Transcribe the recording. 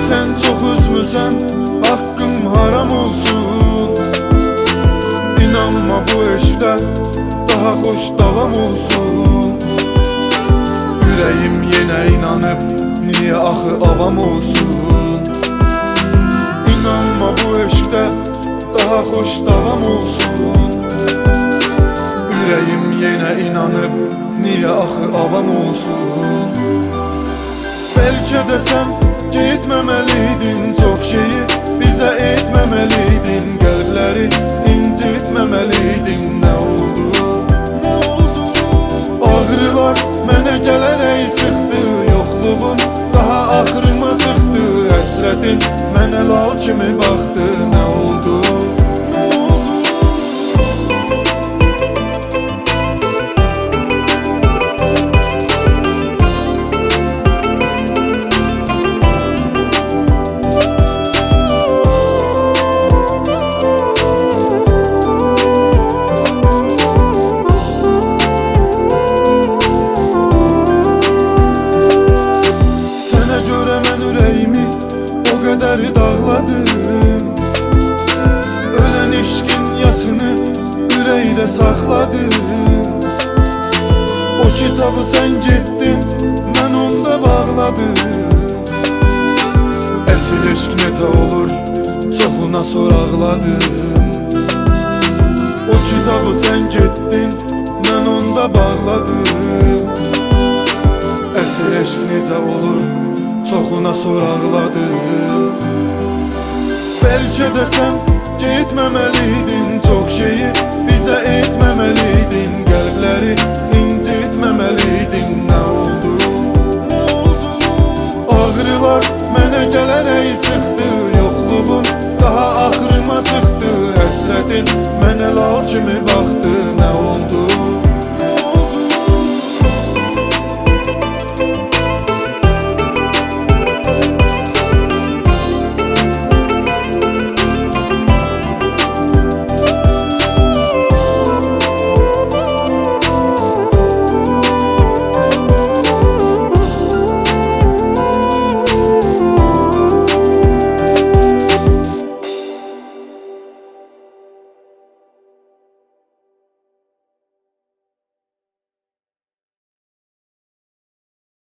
Sen çok üzmüsən, hakkım haram olsun. İnanma bu eşkdə daha hoş davam olsun. Yüreğim yenə inanıp niye axı avam olsun. İnanma bu eşkdə daha hoş davam olsun. Yüreğim yenə inanıp niye axı avam olsun. Belki desem gitmemeliydin, çok şeyi bize etmemeliydin. Qəlbləri incitmemeliydin. Ne oldu? Ne oldu? Ağrılar mənə gələrək sıxdı, yoxluğun daha axırıma çıxdı. Həsrətin mənə lal kimi baxdı. Ne oldu? Ne oldu? O kadar dağladım. Ölen eşkin yasını yüreğde sakladım. O kitabı sen gittin, ben onda bağladım. Esil eşk necə olur, çoxuna sor ağladım. O kitabı sen gittin, ben onda bağladım. Esil eşk necə olur, çoxuna sor ağladım. Belki desem gitmemeliydin, çok şeyi bize etmemeliydin. Qəlbləri incitmemeliydin. Ne oldu? Ne oldu? Ağrılar mənə gələrək sıxdı, yoxluğun daha axırıma çıxdı. Həsrətin mənə lal kimi baxdı.